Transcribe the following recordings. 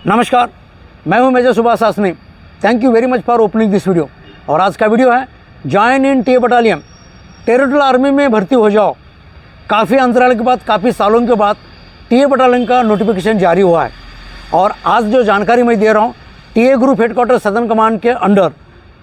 नमस्कार, मैं हूं Major Subhash Sasni. Thank you very much for opening this video. और आज का वीडियो है join in TA battalion, territorial army में भर्ती हो जाओ। काफ़ी अंतराल के बाद, काफ़ी सालों के बाद टीए बटालियन का नोटिफिकेशन जारी हुआ है। और आज जो जानकारी मैं दे रहा हूँ, TA group headquarter southern command के अंडर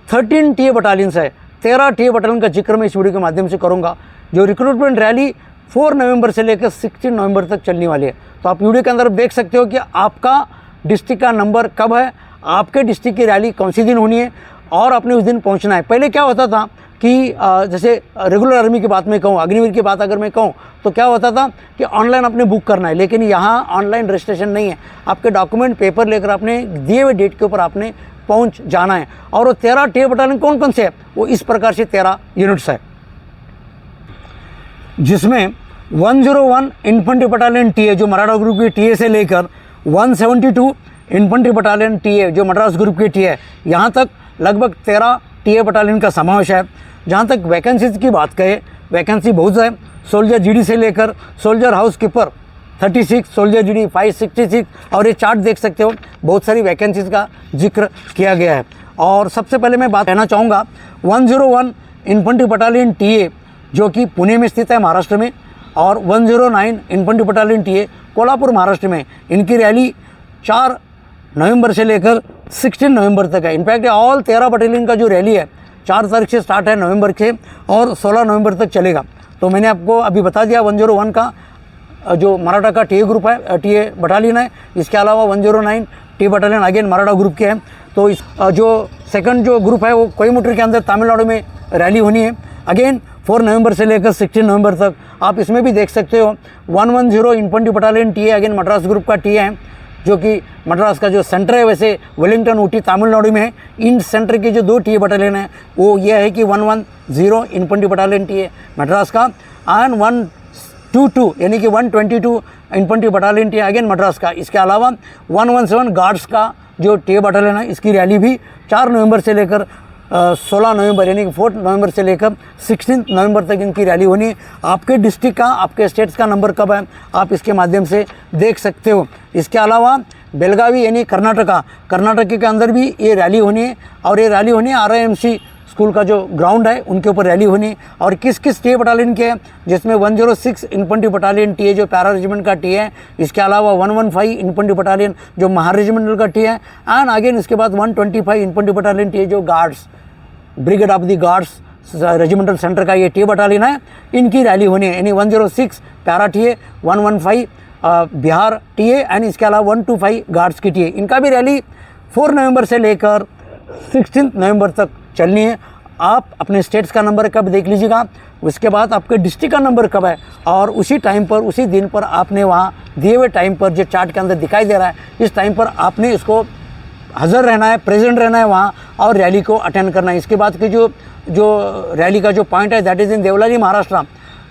13 टीए बटालियंस है। 13 टीए बटालियन का जिक्र मैं इस वीडियो के माध्यम से करूँगा। जो रिक्रूटमेंट रैली 4 नवंबर से लेकर 16 नवंबर तक चलने वाली है। तो आप वीडियो के अंदर देख सकते हो कि आपका डिस्ट्रिक्ट का नंबर कब है, आपके डिस्ट्रिक्ट की रैली कौन सी दिन होनी है और आपने उस दिन पहुंचना है। पहले क्या होता था कि जैसे रेगुलर आर्मी की बात मैं कहूँ, अग्निवीर की बात अगर मैं कहूँ, तो क्या होता था कि ऑनलाइन आपने बुक करना है। लेकिन यहाँ ऑनलाइन रजिस्ट्रेशन नहीं है। आपके डॉक्यूमेंट पेपर लेकर आपने दिए हुए डेट के ऊपर आपने पहुँच जाना है। और वो 13 टीए बटालियन कौन कौन से है, वो इस प्रकार से 13 यूनिट्स है, जिसमें 101 इन्फेंट्री बटालियन टीए जो मराठा ग्रुप की टीए से लेकर 172 इन्फेंट्री बटालियन टीए जो मद्रास ग्रुप की टीए, यहाँ तक लगभग 13 टीए बटालियन का समावेश है। जहाँ तक वैकेंसीज की बात करें, वैकेंसी बहुत है। सोल्जर जीडी से लेकर soldier house keeper 36, soldier GD 566, और ये चार्ट देख सकते हो, बहुत सारी वैकेंसीज का जिक्र किया गया है। और सबसे पहले मैं बात कहना चाहूँगा 101 इन्फेंट्री बटालियन टीए जो कि पुणे में स्थित है महाराष्ट्र में, और 109 infantry battalion TA Kolhapur Maharashtra में। इनकी रैली 4 नवंबर से लेकर 16 नवंबर तक है। इनफैक्ट ऑल 13 बटालियन का जो रैली है 4 तारीख से स्टार्ट है नवंबर के, और 16 नवंबर तक चलेगा। तो मैंने आपको अभी बता दिया 101 का जो मराठा का टीए ग्रुप है, टीए बटालियन है। इसके अलावा 109 TA battalion again Maratha group के हैं। तो इस जो सेकंड जो ग्रुप है वो कोयमुटूर के अंदर तमिलनाडु में रैली होनी है। अगेन 4 नवंबर से लेकर 16 नवंबर तक। आप इसमें भी देख सकते हो 110 infantry battalion TA again Madras group का टीए है, जो कि मद्रास का जो सेंटर है वैसे वेलिंगटन ऊटी तमिलनाडु में है। इन सेंटर के जो 2 टीए बटालियन है वो ये है कि 110 इन्फेंट्री बटालियन टीए मद्रास का, एंड 122 यानी कि 122 infantry battalion TA again Madras का। इसके अलावा 117 गार्ड्स का जो टीए बटालियन है, इसकी रैली भी 4 नवंबर से लेकर 16 नवंबर यानी कि 4 नवंबर से लेकर 16 नवंबर तक इनकी रैली होनी है। आपके डिस्ट्रिक्ट का, आपके स्टेट्स का नंबर कब है, आप इसके माध्यम से देख सकते हो। इसके अलावा बेलगावी यानी कर्नाटक के अंदर भी ये रैली होनी है, और ये रैली होनी है RIMC स्कूल का जो ग्राउंड है उनके ऊपर रैली होनी है। और किस किस टीए बटालियन के हैं, जिसमें 106 इन्फेंट्री बटालियन टीए जो पैरा रेजिमेंट का टीए है। इसके अलावा 115 इन्फेंट्री बटालियन जो महार रेजिमेंटल का टीए है, एंड अगेन इसके बाद 125 इन्फेंट्री बटालियन टीए जो guards brigade of the guards regimental centre का ये टीए बटालियन है। इनकी रैली होनी है, यानी 106 para TA, 115 Bihar TA, and इसके अलावा 125 गार्ड्स की टीए। इनका भी रैली 4 नवंबर से लेकर 16 नवंबर तक चलनी है। आप अपने स्टेट्स का नंबर कब देख लीजिएगा, उसके बाद आपके डिस्ट्रिक्ट का नंबर कब है, और उसी टाइम पर, उसी दिन पर आपने वहाँ दिए हुए टाइम पर जो चार्ट के अंदर दिखाई दे रहा है, इस टाइम पर आपने इसको हाज़िर रहना है, प्रेजेंट रहना है वहाँ, और रैली को अटेंड करना है। इसके बाद की जो रैली का जो पॉइंट है that is in Deolali Maharashtra.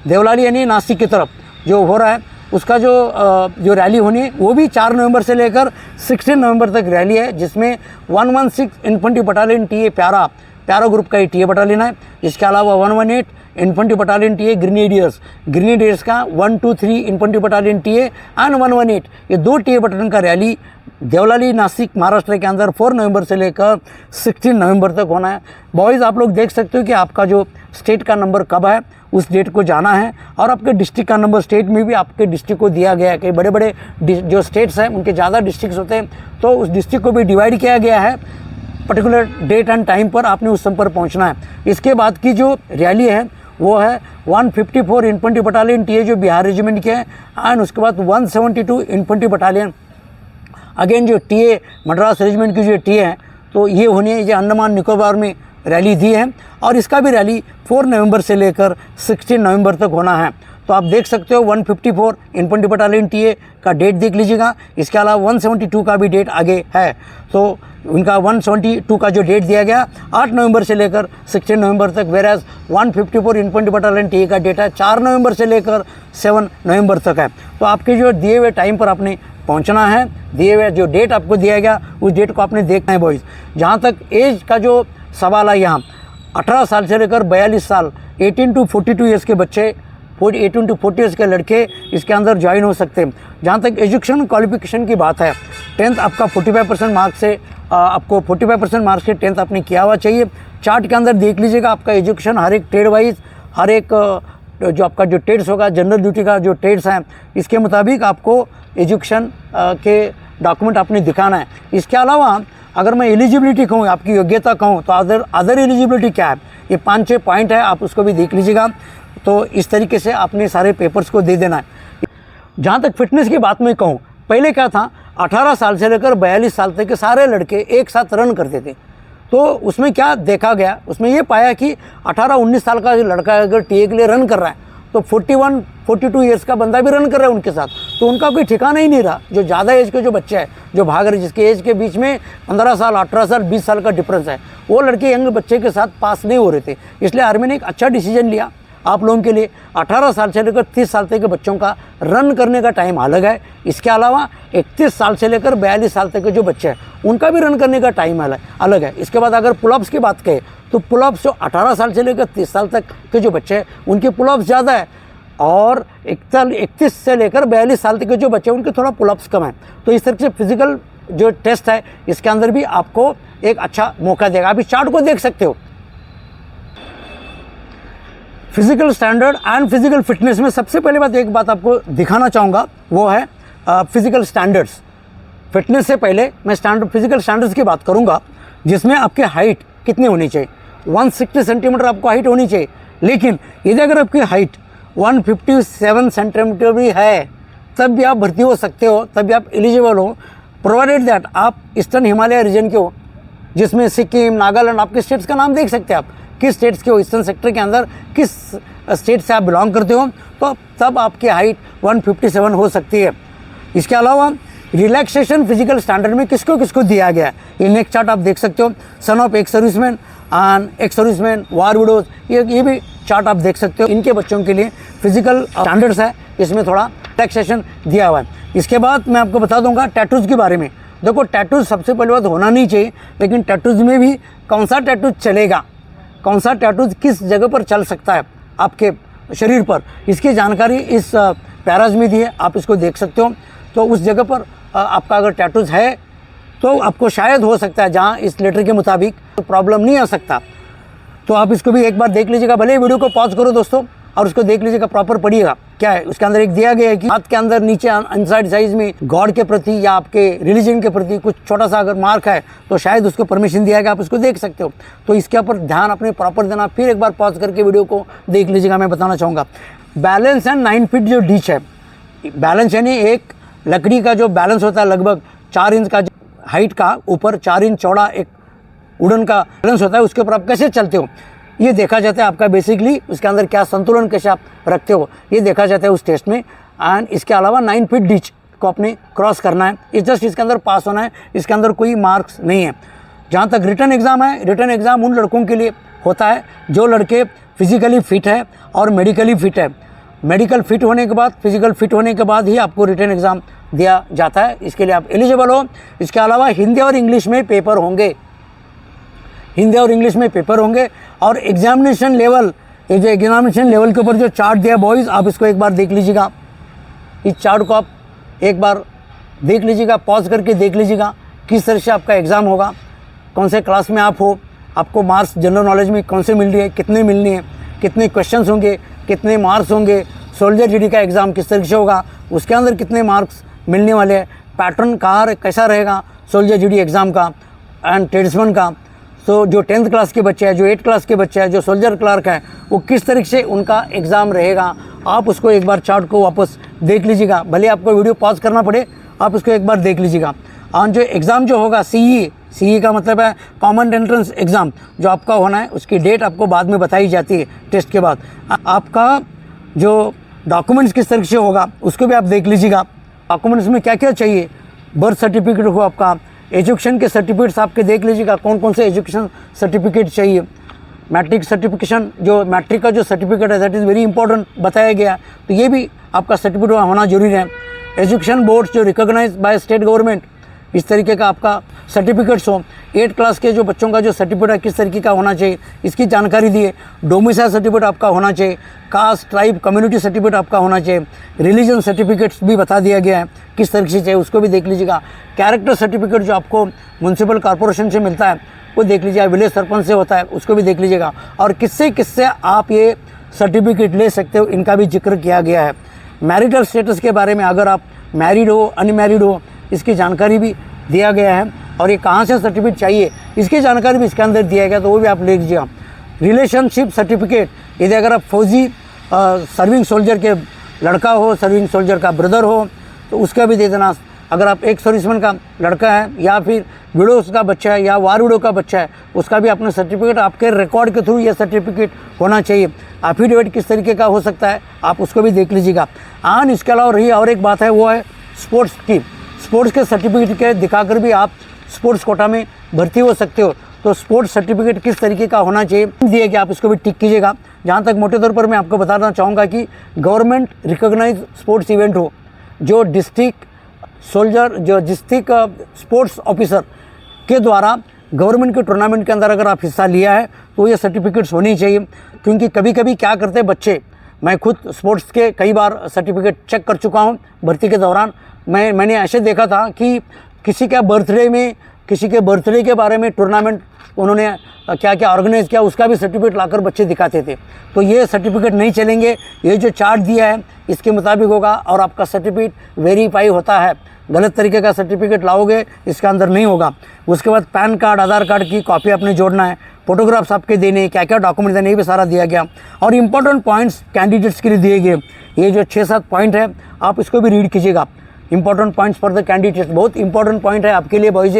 Deolali यानी नासिक की तरफ जो हो रहा है, उसका जो रैली होनी है वो भी 4 नवंबर से लेकर 16 नवंबर तक रैली है, जिसमें 116 इन्फेंट्री बटालियन टीए प्यारा ग्रुप का ये टीए बटालियन है। इसके अलावा 118 इन्फेंट्री बटालियन टीए ग्रेनेडियर्स का 123 इन्फेंट्री बटालियन टीए एंड 118, ये 2 टीए बटालियन का रैली देवलाली नासिक महाराष्ट्र के अंदर 4 नवंबर से लेकर 16 नवंबर तक होना है। बॉयज़ आप लोग देख सकते हो कि आपका जो स्टेट का नंबर कब है, उस डेट को जाना है। और आपके डिस्ट्रिक्ट का नंबर, स्टेट में भी आपके डिस्ट्रिक्ट को दिया गया है। कई बड़े बड़े जो स्टेट्स हैं उनके ज़्यादा डिस्ट्रिक्ट्स होते हैं, तो उस डिस्ट्रिक्ट को भी डिवाइड किया गया है। पर्टिकुलर डेट एंड टाइम पर आपने उस समय पर पहुँचना है। इसके बाद की जो रैली है वो है 154 इन्फेंट्री बटालियन टीए जो बिहार रेजिमेंट के हैं, एंड उसके बाद 172 इन्फेंट्री बटालियन अगेन जो टीए मद्रास रेजिमेंट की जो टीए है, तो ये होनी है, ये अंडमान निकोबार में रैली दी है। और इसका भी रैली 4 नवंबर से लेकर 16 नवंबर तक होना है। तो आप देख सकते हो 154 इन्फेंट्री बटालियन टीए का डेट देख लीजिएगा। इसके अलावा 172 का भी डेट आगे है। तो उनका 172 का जो डेट दिया गया 8 नवंबर से लेकर 16 नवंबर तक, वेराज 154 इन्फेंट्री बटालियन टीए का डेट है 4 नवंबर से लेकर 7 नवंबर तक है। तो आपके जो दिए हुए टाइम पर आपने पहुंचना है, दिए हुए जो डेट आपको दिया गया उस डेट को आपने देखना है बॉयज़। जहां तक एज का जो सवाल है, यहाँ 18 साल से लेकर 42 साल 18 to 42 ईयर्स के बच्चे 18 to 40 ईयर्स के लड़के इसके अंदर ज्वाइन हो सकते हैं। जहाँ तक एजुकेशन क्वालिफिकेशन की बात है, 10th आपका 45% मार्क्स से आपको 45% मार्क्स से 10th आपने किया हुआ चाहिए। चार्ट के अंदर देख लीजिएगा आपका एजुकेशन हर एक ट्रेड वाइज, हर एक जो आपका जो ट्रेड्स होगा, जनरल ड्यूटी का जो ट्रेड्स हैं, इसके मुताबिक आपको एजुकेशन के डॉक्यूमेंट आपने दिखाना है। इसके अलावा अगर मैं एलिजिबिलिटी कहूँ, आपकी योग्यता कहूँ, तो अदर एलिजिबिलिटी क्या है, ये 5-6 पॉइंट है, आप उसको भी देख लीजिएगा। तो इस तरीके से आपने सारे पेपर्स को दे देना है। जहाँ तक फिटनेस की बात मैं कहूँ, पहले क्या था, 18 साल से लेकर 42 साल तक के सारे लड़के एक साथ रन करते थे। तो उसमें क्या देखा गया, उसमें ये पाया कि 18-19 साल का लड़का अगर टीए के लिए रन कर रहा है तो 41-42 ईयर्स का बंदा भी रन कर रहा है उनके साथ, तो उनका कोई ठिकाना ही नहीं रहा। जो ज़्यादा एज के जो बच्चे हैं जो भाग रहे, जिसके एज के बीच में 15 साल, 18 साल, 20 साल का डिफरेंस है, वो लड़के यंग बच्चे के साथ पास नहीं हो रहे थे। इसलिए आर्मी ने एक अच्छा डिसीजन लिया आप लोगों के लिए। 18 साल से लेकर 30 साल तक के बच्चों का रन करने का टाइम अलग है। इसके अलावा 31 साल से लेकर 42 साल तक के जो बच्चे हैं उनका भी रन करने का टाइम अलग है। इसके बाद अगर पुलअप्स की बात करें तो पुलअप्स जो 18 साल से लेकर 30 साल तक के जो बच्चे हैं उनके पुलअप्स ज़्यादा है, और 31 से लेकर 42 साल तक के जो बच्चे हैं उनके थोड़ा पुलअप्स कम है। तो इस तरह से फिजिकल जो टेस्ट है इसके अंदर भी आपको एक अच्छा मौका देगा। आप इस चार्ट को देख सकते हो। Physical standard and physical fitness में सबसे पहले एक बात आपको दिखाना चाहूँगा, वो है फिजिकल स्टैंडर्ड्स। फिटनेस से पहले मैं फिजिकल स्टैंडर्ड्स की बात करूँगा, जिसमें आपकी हाइट कितनी होनी चाहिए। 160 सेंटीमीटर आपको हाइट होनी चाहिए। लेकिन यदि अगर आपकी हाइट 157 सेंटीमीटर भी है तब भी आप भर्ती हो सकते हो, तब भी आप एलिजिबल हो, प्रोवाइडेड दैट आप ईस्टर्न हिमालय रीजन के हो, जिसमें सिक्किम, नागालैंड, आपके स्टेट्स का नाम देख सकते हैं आप, किस स्टेट्स के हो, ईस्टर्न सेक्टर के अंदर किस स्टेट से आप बिलोंग करते हो, तो तब आपकी हाइट 157 हो सकती है। इसके अलावा रिलैक्सेशन फिजिकल स्टैंडर्ड में किसको किसको दिया गया है, ये नेक्स्ट चार्ट आप देख सकते हो। Son of ex serviceman and ex serviceman, war widows, ये भी चार्ट आप देख सकते हो। इनके बच्चों के लिए फिजिकल स्टैंडर्ड्स है, इसमें थोड़ा रिलैक्सेशन दिया हुआ है। इसके बाद मैं आपको बता दूंगा टैटूज़ के बारे में। देखो, टैटूज़ सबसे पहले बात होना नहीं चाहिए, लेकिन टैटूज़ में भी कौन सा टैटूज़ चलेगा, कौन सा टैटूज़ किस जगह पर चल सकता है आपके शरीर पर, इसकी जानकारी इस पैराज में दी है, आप इसको देख सकते हो। तो उस जगह पर आपका अगर टैटूज़ है तो आपको शायद हो सकता है, जहाँ इस लेटर के मुताबिक तो प्रॉब्लम नहीं आ सकता। तो आप इसको भी एक बार देख लीजिएगा, भले वीडियो को पॉज करो दोस्तों और उसको देख लीजिएगा, प्रॉपर पढ़िएगा क्या है। उसके अंदर एक दिया गया है कि हाथ के अंदर नीचे इनसाइड साइज में गॉड के प्रति या आपके रिलीजन के प्रति कुछ छोटा सा अगर मार्क है तो शायद उसको परमिशन दिया गया, आप उसको देख सकते हो। तो इसके ऊपर ध्यान अपने प्रॉपर देना। फिर एक बार पॉज करके वीडियो को देख लीजिएगा। मैं बताना चाहूँगा बैलेंस एंड 9 फीट जो डिच है, बैलेंस यानी एक लकड़ी का जो बैलेंस होता है, लगभग 4 इंच का हाइट का ऊपर 4 इंच चौड़ा एक वुडन का बैलेंस होता है, उसके ऊपर आप कैसे चलते हो ये देखा जाता है। आपका बेसिकली उसके अंदर क्या संतुलन कैसे आप रखते हो ये देखा जाता है उस टेस्ट में। एंड इसके अलावा 9 फीट डिच को आपने क्रॉस करना है, इस जस्ट इसके अंदर पास होना है, इसके अंदर कोई मार्क्स नहीं है। जहाँ तक रिटन एग्ज़ाम है, रिटन एग्ज़ाम उन लड़कों के लिए होता है जो लड़के फिजिकली फिट है और मेडिकली फिट है। मेडिकल फिट होने के बाद, फिजिकल फिट होने के बाद ही आपको रिटन एग्ज़ाम दिया जाता है, इसके लिए आप एलिजिबल हो। इसके अलावा हिंदी और इंग्लिश में पेपर होंगे, हिंदी और इंग्लिश में पेपर होंगे। और एग्जामिनेशन लेवल, ये जो एग्जामिनेशन लेवल के ऊपर जो चार्ट दिया बॉयज़, आप इसको एक बार देख लीजिएगा। इस चार्ट को आप एक बार देख लीजिएगा, पॉज करके देख लीजिएगा किस तरह से आपका एग्ज़ाम होगा, कौन से क्लास में आप हो, आपको मार्क्स जनरल नॉलेज में कौन से मिल रही है, कितने मिलनी है, कितने क्वेश्चंस होंगे, कितने मार्क्स होंगे, सोल्जर जीडी का एग्ज़ाम किस तरह से होगा, उसके अंदर कितने मार्क्स मिलने वाले हैं, पैटर्न कहाँ कैसा रहेगा सोल्जर जीडी एग्ज़ाम का एंड ट्रेड्समैन का। तो जो 10th क्लास के बच्चे हैं, जो 8th क्लास के बच्चे हैं, जो सोल्जर क्लर्क है, वो किस तरीके से उनका एग्ज़ाम रहेगा, आप उसको एक बार चार्ट को वापस देख लीजिएगा। भले आपको वीडियो पॉज करना पड़े, आप उसको एक बार देख लीजिएगा। और जो एग्ज़ाम जो होगा सीई का मतलब है कॉमन एंट्रेंस एग्ज़ाम, जो आपका होना है उसकी डेट आपको बाद में बताई जाती है टेस्ट के बाद। आपका जो डॉक्यूमेंट्स किस तरीके से होगा उसको भी आप देख लीजिएगा। डॉक्यूमेंट्स में क्या क्या चाहिए, बर्थ सर्टिफिकेट हो आपका, एजुकेशन के सर्टिफिकेट्स आपके देख लीजिएगा कौन कौन से एजुकेशन सर्टिफिकेट चाहिए। मैट्रिक सर्टिफिकेशन, जो मैट्रिक का जो सर्टिफिकेट है दैट इज़ वेरी इंपॉर्टेंट बताया गया, तो ये भी आपका सर्टिफिकेट होना जरूरी है। एजुकेशन बोर्ड्स जो रिकॉग्नाइज बाय स्टेट गवर्नमेंट, इस तरीके का आपका सर्टिफिकेट्स हो। 8 क्लास के जो बच्चों का जो सर्टिफिकेट है किस तरीके का होना चाहिए इसकी जानकारी दी है। डोमिसाइल सर्टिफिकेट आपका होना चाहिए, कास्ट ट्राइब कम्युनिटी सर्टिफिकेट आपका होना चाहिए, रिलीजन सर्टिफिकेट्स भी बता दिया गया है किस तरीके से चाहिए, उसको भी देख लीजिएगा। कैरेक्टर सर्टिफिकेट जो आपको म्यूनसिपल कॉर्पोरेशन से मिलता है वो देख लीजिएगा, विलेज सरपंच से होता है उसको भी देख लीजिएगा, और किससे किससे आप ये सर्टिफिकेट ले सकते हो इनका भी जिक्र किया गया है। मैरिटल स्टेटस के बारे में, अगर आप मैरिड हो अनमैरिड हो इसकी जानकारी भी दिया गया है, और ये कहाँ से सर्टिफिकेट चाहिए इसकी जानकारी भी इसके अंदर दिया गया, तो वो भी आप ले लीजिएगा। रिलेशनशिप सर्टिफिकेट, यदि अगर आप फौजी सर्विंग सोल्जर के लड़का हो, सर्विंग सोल्जर का ब्रदर हो तो उसका भी दे देना। अगर आप एक सर्विसमैन का लड़का है या फिर विडोज का बच्चा है या वार विडो का बच्चा है उसका भी अपना सर्टिफिकेट, आपके रिकॉर्ड के थ्रू ये सर्टिफिकेट होना चाहिए। एफिडेविट किस तरीके का हो सकता है आप उसको भी देख लीजिएगा। इसके अलावा रही और एक बात है वो है स्पोर्ट्स की। स्पोर्ट्स के सर्टिफिकेट के दिखाकर भी आप स्पोर्ट्स कोटा में भर्ती हो सकते हो, तो स्पोर्ट्स सर्टिफिकेट किस तरीके का होना चाहिए दिए कि आप इसको भी टिक कीजिएगा। जहाँ तक मोटे तौर पर मैं आपको बताना चाहूँगा कि गवर्नमेंट रिकॉग्नाइज स्पोर्ट्स इवेंट हो, जो डिस्ट्रिक्ट सोल्जर जो डिस्ट्रिक्ट स्पोर्ट्स ऑफिसर के द्वारा गवर्नमेंट के टूर्नामेंट के अंदर अगर आप हिस्सा लिया है तो ये सर्टिफिकेट्स होनी चाहिए। क्योंकि कभी कभी क्या करते हैं बच्चे, मैं खुद स्पोर्ट्स के कई बार सर्टिफिकेट चेक कर चुका हूँ भर्ती के दौरान, मैंने ऐसे देखा था कि किसी के बर्थडे के बारे में टूर्नामेंट उन्होंने क्या क्या ऑर्गेनाइज किया उसका भी सर्टिफिकेट लाकर बच्चे दिखाते थे। तो ये सर्टिफिकेट नहीं चलेंगे, ये जो चार्ट दिया है इसके मुताबिक होगा और आपका सर्टिफिकेट वेरीफाई होता है। गलत तरीके का सर्टिफिकेट लाओगे इसके अंदर नहीं होगा। उसके बाद पैन कार्ड आधार कार्ड की कॉपी आपने जोड़ना है, फोटोग्राफ्स आपके देने, क्या क्या डॉक्यूमेंट देने ये भी सारा दिया गया, और इंपॉर्टेंट पॉइंट्स कैंडिडेट्स के लिए दिए गए। ये जो 6-7 पॉइंट है आप इसको भी रीड कीजिएगा। Important points for the candidates, बहुत इंपॉर्टेंट पॉइंट है आपके लिए बॉयज़।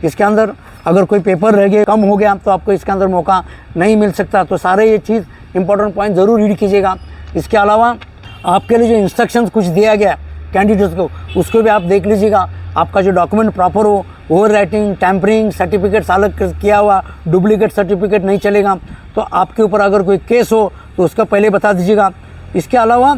इसके अंदर अगर कोई पेपर रह गया कम हो गया तो आपको इसके अंदर मौका नहीं मिल सकता। तो सारे ये चीज़ इंपॉर्टेंट पॉइंट ज़रूर रीड कीजिएगा। इसके अलावा आपके लिए जो इंस्ट्रक्शंस कुछ दिया गया कैंडिडेट्स को उसको भी आप देख लीजिएगा। आपका जो डॉक्यूमेंट प्रॉपर हो, ओवर राइटिंग, टैंपरिंग, सर्टिफिकेट अलग किया हुआ, डुप्लीकेट सर्टिफिकेट नहीं चलेगा। तो आपके ऊपर अगर कोई केस हो तो उसका पहले बता दीजिएगा। इसके अलावा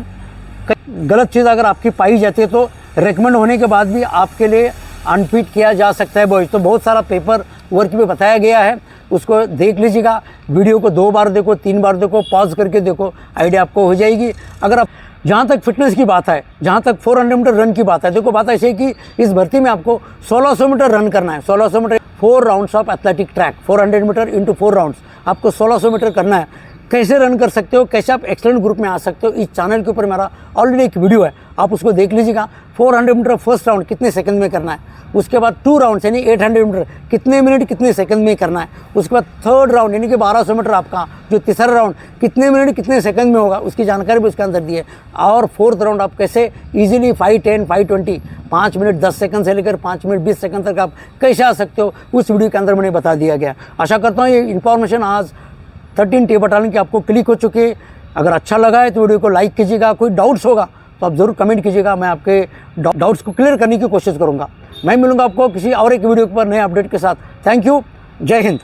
गलत चीज़ अगर आपकी पाई जाती है तो रेकमेंड होने के बाद भी आपके लिए अनफिट किया जा सकता है बॉयज़। तो बहुत सारा पेपर वर्क भी बताया गया है, उसको देख लीजिएगा। वीडियो को 2 बार देखो, 3 बार देखो, पॉज करके देखो, आइडिया आपको हो जाएगी। अगर आप जहाँ तक फिटनेस की बात है, जहाँ तक 400 मीटर रन की बात है, देखो बात ऐसे है कि इस भर्ती में आपको 1600 मीटर रन करना है। 1600 metre 4 rounds of athletic track, 400 metre into 4 rounds आपको 1600 मीटर करना है। कैसे रन कर सकते हो, कैसे आप एक्सलेंट ग्रुप में आ सकते हो, इस चैनल के ऊपर मेरा ऑलरेडी एक वीडियो है, आप उसको देख लीजिएगा। 400 मीटर फर्स्ट राउंड कितने सेकंड में करना है, उसके बाद 2 राउंड यानी 800 मीटर कितने मिनट कितने सेकंड में करना है, उसके बाद 3rd राउंड यानी कि 1200 मीटर आपका जो तीसरा राउंड कितने मिनट कितने सेकंड में होगा उसकी जानकारी भी उसके अंदर दी है। और 4th राउंड आप कैसे इजीली 5:10, 5:20 5 मिनट 10 सेकंड से लेकर 5 मिनट 20 सेकंड तक आप कैसे आ सकते हो उस वीडियो के अंदर मैंने बता दिया गया। आशा करता हूँ ये इन्फॉर्मेशन आज 13 टी बटालियन की आपको क्लिक हो चुकी है। अगर अच्छा लगा है तो वीडियो को लाइक कीजिएगा। कोई डाउट्स होगा तो आप ज़रूर कमेंट कीजिएगा, मैं आपके डाउट्स को क्लियर करने की कोशिश करूँगा। मैं मिलूँगा आपको किसी और एक वीडियो पर नए अपडेट के साथ। थैंक यू, जय हिंद।